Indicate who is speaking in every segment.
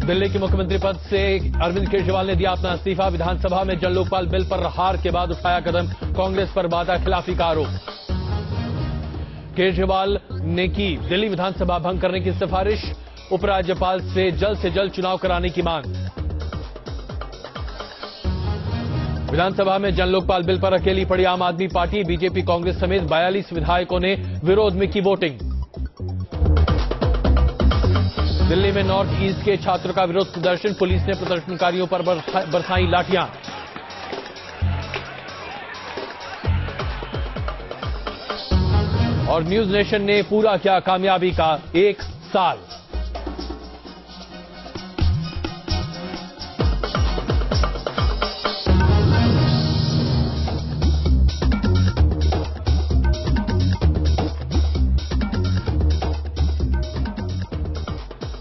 Speaker 1: दिल्ली के मुख्यमंत्री पद से अरविंद केजरीवाल ने दिया अपना इस्तीफा। विधानसभा में जन लोकपाल बिल पर हार के बाद उठाया कदम। कांग्रेस पर वादा खिलाफी का आरोप। केजरीवाल ने की दिल्ली विधानसभा भंग करने की सिफारिश। उपराज्यपाल से जल्द चुनाव कराने की मांग। विधानसभा में जन लोकपाल बिल पर अकेली पड़ी आम आदमी पार्टी। बीजेपी कांग्रेस समेत 42 विधायकों ने विरोध में की वोटिंग। दिल्ली में नॉर्थ ईस्ट के छात्रों का विरोध प्रदर्शन। पुलिस ने प्रदर्शनकारियों पर बरसाई लाठियां। और न्यूज नेशन ने पूरा किया कामयाबी का 1 साल।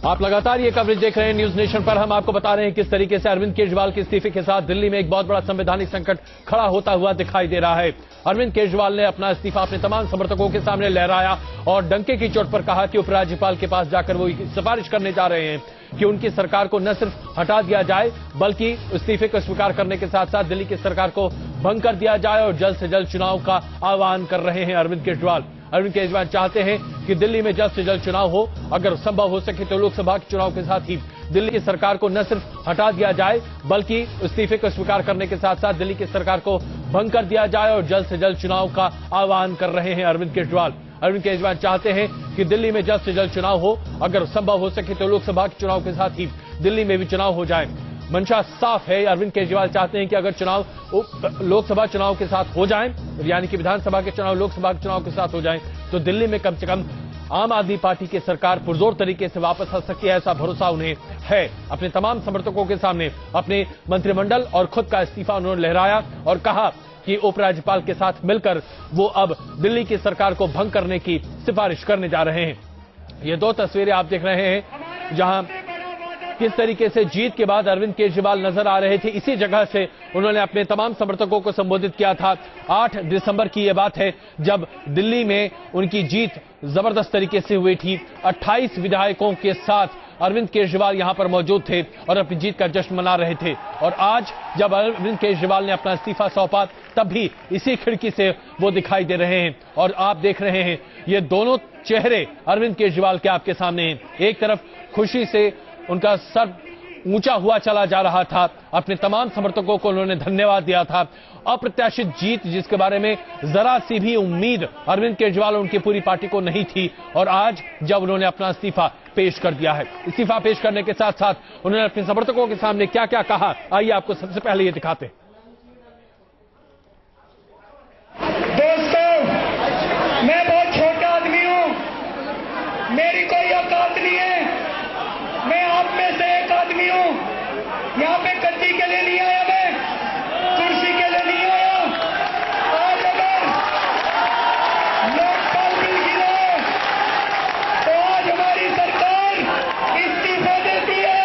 Speaker 1: आप लगातार ये कवरेज देख रहे हैं न्यूज नेशन पर। हम आपको बता रहे हैं किस तरीके से अरविंद केजरीवाल के इस्तीफे के साथ दिल्ली में एक बहुत बड़ा संवैधानिक संकट खड़ा होता हुआ दिखाई दे रहा है। अरविंद केजरीवाल ने अपना इस्तीफा अपने तमाम समर्थकों के सामने लहराया और डंके की चोट पर कहा कि उपराज्यपाल के पास जाकर वो सिफारिश करने जा रहे हैं कि उनकी सरकार को न सिर्फ हटा दिया जाए बल्कि इस्तीफे को स्वीकार करने के साथ साथ दिल्ली की सरकार को भंग कर दिया जाए। और जल्द से जल्द चुनाव का आह्वान कर रहे हैं अरविंद केजरीवाल। अरविंद केजरीवाल चाहते हैं कि दिल्ली में जल्द से जल्द चुनाव हो। अगर संभव हो सके तो लोकसभा के चुनाव के साथ ही दिल्ली की सरकार को न सिर्फ हटा दिया जाए बल्कि इस्तीफे को स्वीकार करने के साथ साथ दिल्ली की सरकार को भंग कर दिया जाए। और जल्द से जल्द चुनाव का आह्वान कर रहे हैं अरविंद केजरीवाल। अरविंद केजरीवाल चाहते हैं कि दिल्ली में जल्द से जल्द चुनाव हो। अगर संभव हो सके तो लोकसभा के चुनाव के साथ ही दिल्ली में भी चुनाव हो जाए। मंशा साफ है। अरविंद केजरीवाल चाहते हैं कि अगर चुनाव लोकसभा चुनाव के साथ हो जाए, यानी कि विधानसभा के चुनाव लोकसभा के चुनाव के साथ हो जाए, तो दिल्ली में कम से कम आम आदमी पार्टी की सरकार पुरजोर तरीके से वापस आ सकती है। ऐसा भरोसा उन्हें है। अपने तमाम समर्थकों के सामने अपने मंत्रिमंडल और खुद का इस्तीफा उन्होंने लहराया और कहा कि उपराज्यपाल के साथ मिलकर वो अब दिल्ली की सरकार को भंग करने की सिफारिश करने जा रहे हैं। ये 2 तस्वीरें आप देख रहे हैं जहां किस तरीके से जीत के बाद अरविंद केजरीवाल नजर आ रहे थे। इसी जगह से उन्होंने अपने तमाम समर्थकों को संबोधित किया था। 8 दिसंबर की यह बात है जब दिल्ली में उनकी जीत जबरदस्त तरीके से हुई थी। 28 विधायकों के साथ अरविंद केजरीवाल यहां पर मौजूद थे और अपनी जीत का जश्न मना रहे थे। और आज जब अरविंद केजरीवाल ने अपना इस्तीफा सौंपा तब भी इसी खिड़की से वो दिखाई दे रहे हैं। और आप देख रहे हैं ये दोनों चेहरे अरविंद केजरीवाल के आपके सामने हैं। एक तरफ खुशी से उनका सर ऊंचा हुआ चला जा रहा था। अपने तमाम समर्थकों को उन्होंने धन्यवाद दिया था। अप्रत्याशित जीत जिसके बारे में जरा सी भी उम्मीद अरविंद केजरीवाल और उनकी पूरी पार्टी को नहीं थी। और आज जब उन्होंने अपना इस्तीफा पेश कर दिया है, इस्तीफा पेश करने के साथ साथ उन्होंने अपने समर्थकों के सामने क्या क्या कहा, आइए आपको सबसे पहले ये दिखाते हैं।
Speaker 2: दोस्तों, मैं बहुत छोटा आदमी हूं, मेरी कोई औकात नहीं है। मैं आप में से एक आदमी हूं। यहां पे गद्दी के लिए नहीं आया, मैं कुर्सी के लिए नहीं आया। आज अगर लोकपाल बिल गिरे तो आज हमारी सरकार इस्तीफा देती है।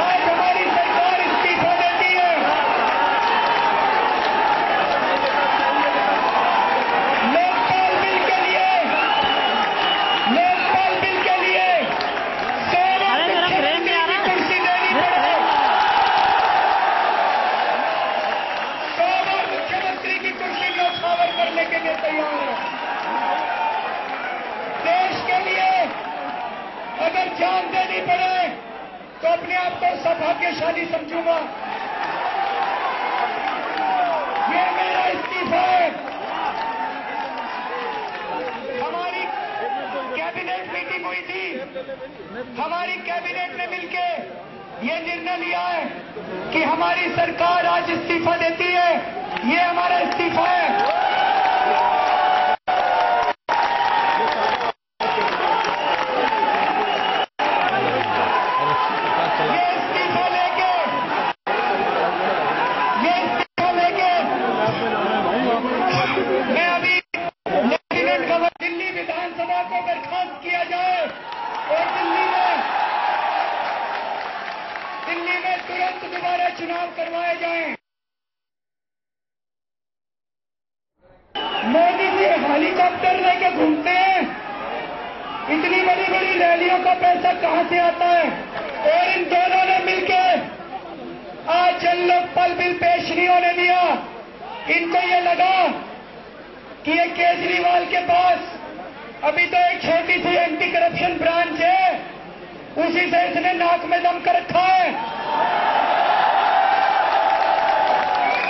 Speaker 2: आज हमारी सरकार इस्तीफा देती है। देश के लिए अगर जान देनी पड़े तो अपने आप को सौभाग्यशाली समझूंगा। ये मेरा इस्तीफा है। हमारी कैबिनेट मीटिंग हुई थी। हमारी कैबिनेट ने मिलके ये निर्णय लिया है कि हमारी सरकार आज इस्तीफा देती है। ये हमारा इस्तीफा है। मैं अभी लेफ्टिनेंट गवर्नर दिल्ली विधानसभा को बर्खास्त किया जाए और दिल्ली में तुरंत दोबारा चुनाव करवाए जाएं। मोदी जी हेलीकॉप्टर इतनी बड़ी बड़ी रैलियों का पैसा कहां से आता है? और इन दोनों ने मिलकर आज जन लोकपाल बिल पेश नहीं होने दिया। इनको ये लगा कि ये केजरीवाल के पास अभी तो एक छोटी सी एंटी करप्शन ब्रांच है, उसी से इसने नाक में दम कर रखा है।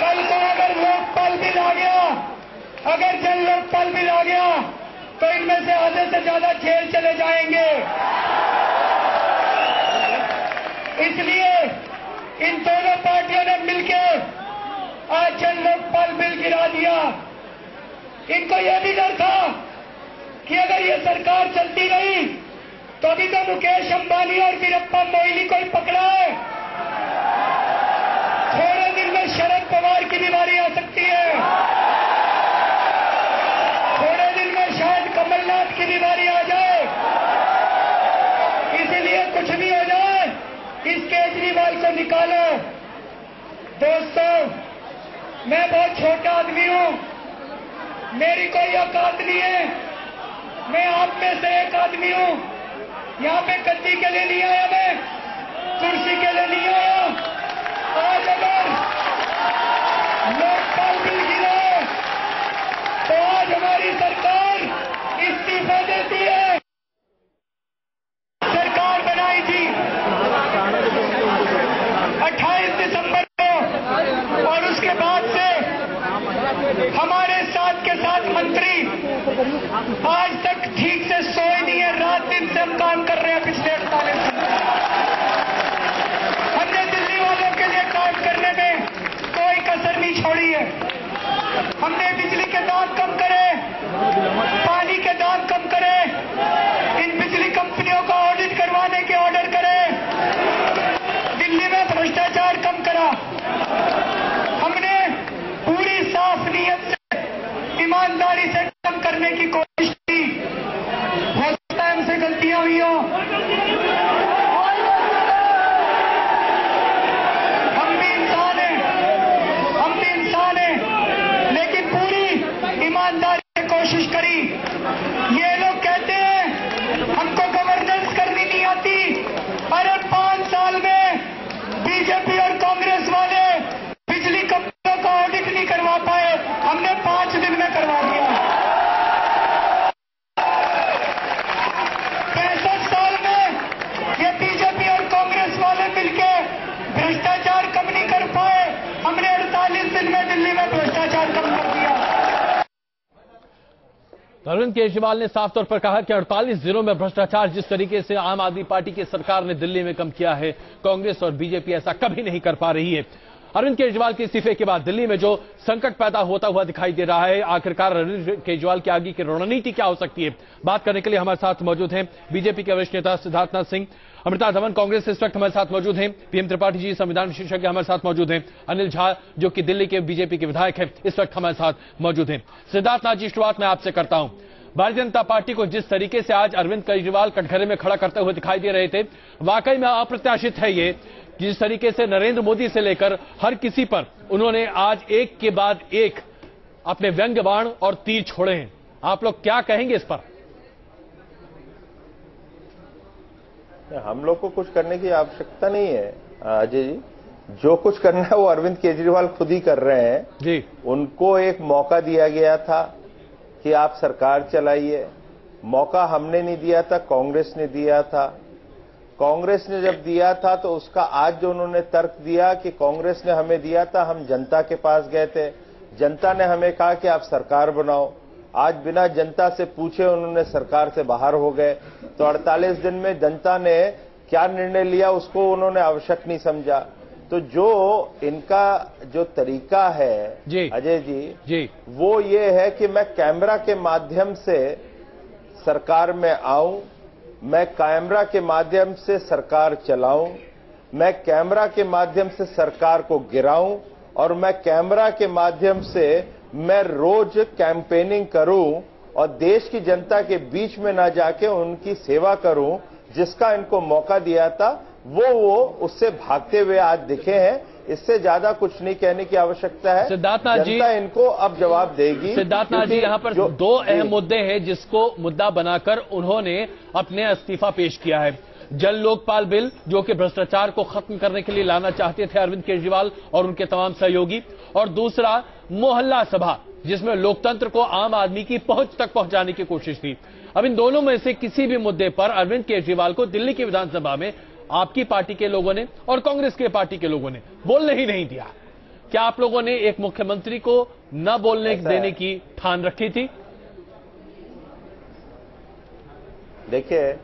Speaker 2: कल को अगर लोकपाल बिल आ गया, अगर जन लोकपाल बिल आ गया, तो इनमें से आधे से ज्यादा जेल चले जाएंगे। इसलिए इन दोनों पार्टियों ने मिलकर आज जन लोकपाल बिल गिरा दिया। इनको यह भी डर था कि अगर ये सरकार चलती रही तो अभी तो मुकेश अंबानी और वीरप्पा मोइली को ही पकड़ा है, थोड़े दिन में शरद पवार की बीमारी आ सकती है, थोड़े दिन में शायद कमलनाथ की बीमारी आ जाए। इसलिए कुछ भी हो जाए, इस केजरीवाल को निकालो। दोस्तों, मैं बहुत छोटा आदमी हूं, मेरी कोई औकात नहीं है। मैं आप में से एक आदमी हूं। यहां पे गद्दी के लिए नहीं आया, मैं कुर्सी के लिए नहीं आया। आज अगर लोकपाल बिल गिरे तो आज हमारी सरकार इस्तीफा देती है। सरकार बनाई थी 28 दिसंबर को, और उसके बाद से हमारे साथ के साथ मंत्री आज तक ठीक से सोए नहीं है। रात दिन से हम काम कर रहे हैं पिछले 48 दिन। हमने दिल्ली वालों के लिए काम करने में कोई कसर नहीं छोड़ी है। हमने बिजली के दाम कम करे, पानी के दाम कम करे, इन बिजली कंपनियों का ऑडिट करवाने के ऑर्डर करे, दिल्ली में भ्रष्टाचार कम करा। हमने पूरी साफ नीयत से, ईमानदारी से काम करने की कोशिश की। हो सकता है हमसे गलतियां हुई हो, हम भी इंसान हैं, लेकिन पूरी ईमानदारी से कोशिश करी। ये लोग कहते हैं हमको गवर्नेंस करनी नहीं आती। अरे 5 साल में बीजेपी और कांग्रेस वाले बिजली कंपनियों का ऑडिट नहीं करवा पाए, हमने 5 दिन में करवा दिया। 65 साल में ये बीजेपी और कांग्रेस वाले मिलकर भ्रष्टाचार कम नहीं कर पाए, हमने 48 दिन में दिल्ली में भ्रष्टाचार कम कर दिया।
Speaker 1: अरविंद केजरीवाल ने साफ तौर पर कहा कि 48 जिलों में भ्रष्टाचार जिस तरीके से आम आदमी पार्टी की सरकार ने दिल्ली में कम किया है, कांग्रेस और बीजेपी ऐसा कभी नहीं कर पा रही है। अरविंद केजरीवाल के इस्तीफे के बाद दिल्ली में जो संकट पैदा होता हुआ दिखाई दे रहा है, आखिरकार अरविंद केजरीवाल की आगे की रणनीति क्या हो सकती है, बात करने के लिए हमारे साथ मौजूद हैं बीजेपी के वरिष्ठ नेता सिद्धार्थनाथ सिंह, अमृता धवन कांग्रेस से इस वक्त हमारे साथ मौजूद हैं, पीएम त्रिपाठी जी संविधान विशेषज्ञ हमारे साथ मौजूद हैं, अनिल झा जो कि दिल्ली के बीजेपी के विधायक हैं इस वक्त हमारे साथ मौजूद हैं। सिद्धार्थनाथ जी, शुरुआत मैं आपसे करता हूं। भारतीय जनता पार्टी को जिस तरीके से आज अरविंद केजरीवाल कटघरे में खड़ा करते हुए दिखाई दे रहे थे, वाकई में अप्रत्याशित है ये, जिस तरीके से नरेंद्र मोदी से लेकर हर किसी पर उन्होंने आज एक के बाद एक अपने व्यंग्य बाण और तीर छोड़े हैं। आप लोग क्या कहेंगे इस पर?
Speaker 3: हम लोग को कुछ करने की आवश्यकता नहीं है अजय जी। जो कुछ करना है वो अरविंद केजरीवाल खुद ही कर रहे हैं
Speaker 1: जी।
Speaker 3: उनको एक मौका दिया गया था कि आप सरकार चलाइए। मौका हमने नहीं दिया था, कांग्रेस ने दिया था। कांग्रेस ने जब दिया था तो उसका आज जो उन्होंने तर्क दिया कि कांग्रेस ने हमें दिया था, हम जनता के पास गए थे, जनता ने हमें कहा कि आप सरकार बनाओ। आज बिना जनता से पूछे उन्होंने सरकार से बाहर हो गए। तो 48 दिन में जनता ने क्या निर्णय लिया उसको उन्होंने आवश्यक नहीं समझा। तो जो इनका जो तरीका है अजय जी, वो ये है कि मैं कैमरा के माध्यम से सरकार में आऊं, मैं कैमरा के माध्यम से सरकार चलाऊं, मैं कैमरा के माध्यम से सरकार को गिराऊं और मैं कैमरा के माध्यम से मैं रोज कैंपेनिंग करूं और देश की जनता के बीच में ना जाके उनकी सेवा करूं। जिसका इनको मौका दिया था वो उससे भागते हुए आज दिखे हैं। इससे ज्यादा कुछ नहीं कहने की आवश्यकता है।
Speaker 1: सिद्धार्थनाथ जी,
Speaker 3: जनता इनको अब जवाब देगी।
Speaker 1: सिद्धार्थनाथ जी, यहाँ पर दो अहम मुद्दे हैं जिसको मुद्दा बनाकर उन्होंने अपने इस्तीफा पेश किया है। जन लोकपाल बिल, जो कि भ्रष्टाचार को खत्म करने के लिए लाना चाहते थे अरविंद केजरीवाल और उनके तमाम सहयोगी, और दूसरा मोहल्ला सभा, जिसमें लोकतंत्र को आम आदमी की पहुंच तक पहुंचाने की कोशिश थी। अब इन दोनों में से किसी भी मुद्दे पर अरविंद केजरीवाल को दिल्ली की विधानसभा में आपकी पार्टी के लोगों ने और कांग्रेस के पार्टी के लोगों ने बोलने ही नहीं दिया। क्या आप लोगों ने एक मुख्यमंत्री को न बोलने देने की ठान रखी थी?
Speaker 3: देखिए,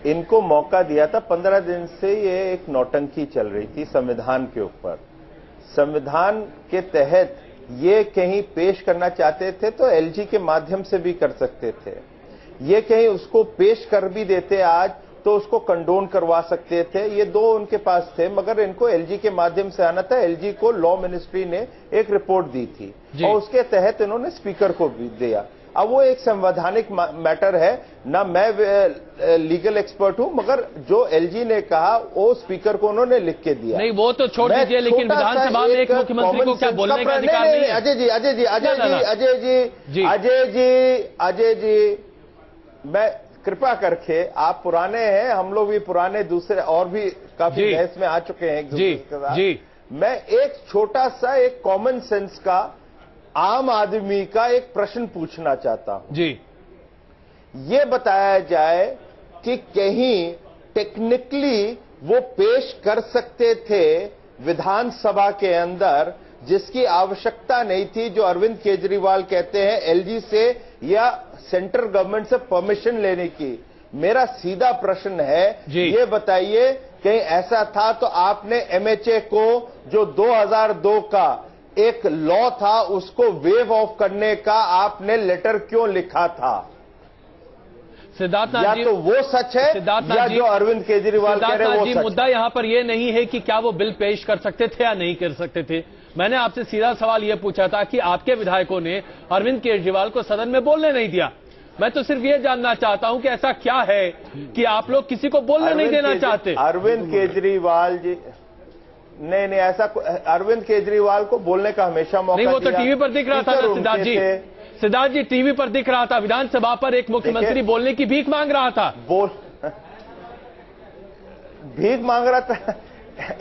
Speaker 3: इनको मौका दिया था। 15 दिन से ये एक नौटंकी चल रही थी संविधान के ऊपर। संविधान के तहत ये कहीं पेश करना चाहते थे तो एलजी के माध्यम से भी कर सकते थे। ये कहीं उसको पेश कर भी देते आज तो उसको कंडोन करवा सकते थे। ये दो उनके पास थे, मगर इनको एलजी के माध्यम से आना था। एलजी को लॉ मिनिस्ट्री ने एक रिपोर्ट दी थी और उसके तहत इन्होंने स्पीकर को भी दिया। अब वो एक संवैधानिक मैटर है ना, मैं लीगल एक्सपर्ट हूं, मगर जो एलजी ने कहा वो स्पीकर को उन्होंने लिख के दिया।
Speaker 1: नहीं, वो तो छोड़ दीजिए, लेकिन विधानसभा में एक मुख्यमंत्री को क्या बोलने का अधिकार नहीं है?
Speaker 3: अजय जी, मैं कृपा करके, आप पुराने हैं, हम लोग भी पुराने, दूसरे और भी काफी बहस में आ चुके हैं एक दूसरे के साथ। मैं एक छोटा सा एक कॉमन सेंस का आम आदमी का एक प्रश्न पूछना चाहता हूं
Speaker 1: जी।
Speaker 3: ये बताया जाए कि कहीं टेक्निकली वो पेश कर सकते थे विधानसभा के अंदर, जिसकी आवश्यकता नहीं थी, जो अरविंद केजरीवाल कहते हैं एलजी से या सेंट्रल गवर्नमेंट से परमिशन लेने की। मेरा सीधा प्रश्न है, ये बताइए कहीं ऐसा था तो आपने एमएचए को, जो 2002 का एक लॉ था, उसको वेव ऑफ करने का आपने लेटर क्यों लिखा था?
Speaker 1: सिद्धार्थनाथ जी,
Speaker 3: या तो वो सच है या जो अरविंद केजरीवाल कह रहे हैं वो सच।
Speaker 1: मुद्दा यहां पर यह नहीं है कि क्या वो बिल पेश कर सकते थे या नहीं कर सकते थे। मैंने आपसे सीधा सवाल यह पूछा था कि आपके विधायकों ने अरविंद केजरीवाल को सदन में बोलने नहीं दिया। मैं तो सिर्फ ये जानना चाहता हूं कि ऐसा क्या है कि आप लोग किसी को बोलने नहीं देना चाहते?
Speaker 3: अरविंद केजरीवाल जी, नहीं ऐसा, अरविंद केजरीवाल को बोलने का हमेशा मौका
Speaker 1: नहीं, वो तो टीवी पर दिख रहा था ना सिद्धार्थ जी, टीवी पर दिख रहा था, विधानसभा पर एक मुख्यमंत्री बोलने की भीख मांग रहा था।
Speaker 3: भीख मांग रहा था?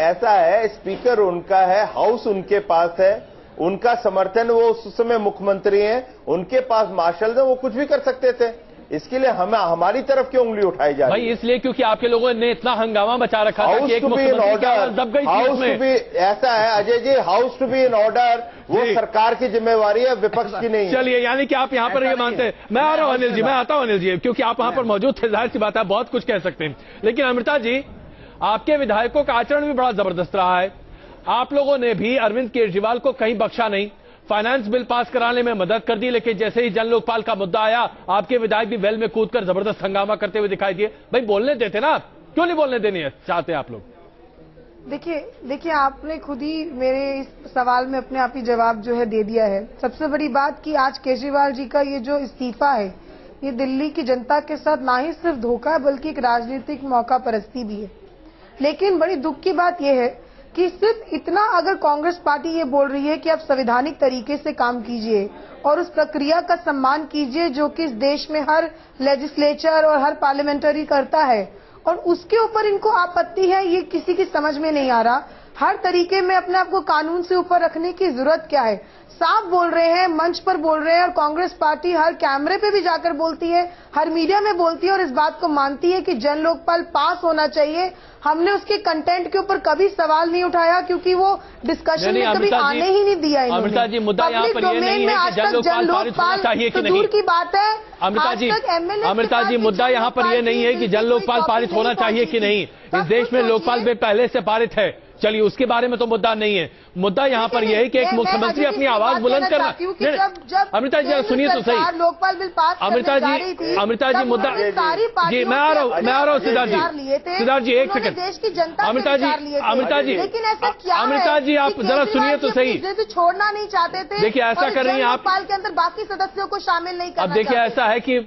Speaker 3: ऐसा है, स्पीकर उनका है, हाउस उनके पास है, उनका समर्थन, वो उस समय मुख्यमंत्री हैं, उनके पास मार्शल है, वो कुछ भी कर सकते थे। इसके लिए हमारी तरफ क्यों उंगली उठाई जा रही है?
Speaker 1: भाई इसलिए क्योंकि आपके लोगों ने इतना हंगामा मचा रखा था कि एक मुख्यमंत्री की आवाज दब गई थी उसमें।
Speaker 3: ऐसा है Ajay ji, house to be in order वो सरकार की जिम्मेवारी है, विपक्ष की नहीं।
Speaker 1: चलिए, यानी कि आप यहाँ पर ये मानते हैं। मैं आ रहा हूँ अनिल जी, मैं आता हूँ अनिल जी, क्योंकि आप वहां पर मौजूद थे, जाहिर सी बात है बहुत कुछ कह सकते हैं। लेकिन अमृता जी, आपके विधायकों का आचरण भी बड़ा जबरदस्त रहा है। आप लोगों ने भी अरविंद केजरीवाल को कहीं बख्शा नहीं, फाइनेंस बिल पास कराने में मदद कर दी, लेकिन जैसे ही जन लोकपाल का मुद्दा आया, आपके विधायक भी वेल में कूदकर जबरदस्त हंगामा करते हुए दिखाई दिए। भाई बोलने देते ना, क्यों नहीं बोलने देने चाहते आप लोग?
Speaker 4: देखिए आपने खुद ही मेरे इस सवाल में अपने आप ही जवाब जो है दे दिया है। सबसे बड़ी बात कि आज केजरीवाल जी का ये जो इस्तीफा है, ये दिल्ली की जनता के साथ ना ही सिर्फ धोखा बल्कि एक राजनीतिक मौका परस्ती भी है। लेकिन बड़ी दुख की बात यह है कि सिर्फ इतना अगर कांग्रेस पार्टी ये बोल रही है कि आप संवैधानिक तरीके से काम कीजिए और उस प्रक्रिया का सम्मान कीजिए जो कि इस देश में हर लेजिस्लेचर और हर पार्लियामेंटरी करता है, और उसके ऊपर इनको आपत्ति है, ये किसी की समझ में नहीं आ रहा। हर तरीके में अपने आप को कानून से ऊपर रखने की जरूरत क्या है? साफ बोल रहे हैं, मंच पर बोल रहे हैं, और कांग्रेस पार्टी हर कैमरे पे भी जाकर बोलती है, हर मीडिया में बोलती है और इस बात को मानती है कि जन लोकपाल पास होना चाहिए। हमने उसके कंटेंट के ऊपर कभी सवाल नहीं उठाया क्योंकि वो डिस्कशन में कभी आने ही नहीं दिया इन्होंने।
Speaker 1: अमृता जी, मुद्दा यहाँ पर ये नहीं है कि जन लोकपाल पारित होना चाहिए कि नहीं,
Speaker 4: दूर की बात है।
Speaker 1: अमृता जी, मुद्दा यहाँ पर ये नहीं है कि जन लोकपाल पारित होना चाहिए कि नहीं। इस देश में लोकपाल बिल पहले से पारित है, चलिए उसके बारे में तो मुद्दा नहीं है। मुद्दा यहाँ पर यह है कि एक मुख्यमंत्री अपनी आवाज बुलंद करना। अमृता जी सुनिए तो सही,
Speaker 4: लोकपाल बिल पास
Speaker 1: अमृता जी मुद्दा जी, मैं आ रहा हूँ सिद्धार्थ जी एक सेकंड।
Speaker 4: देश की जनता
Speaker 1: अमृता जी
Speaker 4: लेकिन ऐसा क्या है?
Speaker 1: अमृता जी आप जरा सुनिए तो सही।
Speaker 4: छोड़ना नहीं चाहते थे,
Speaker 1: देखिए ऐसा कर रही हैं आप,
Speaker 4: लोकपाल के अंदर बाकी सदस्यों को शामिल नहीं करना।
Speaker 1: अब देखिए ऐसा है कि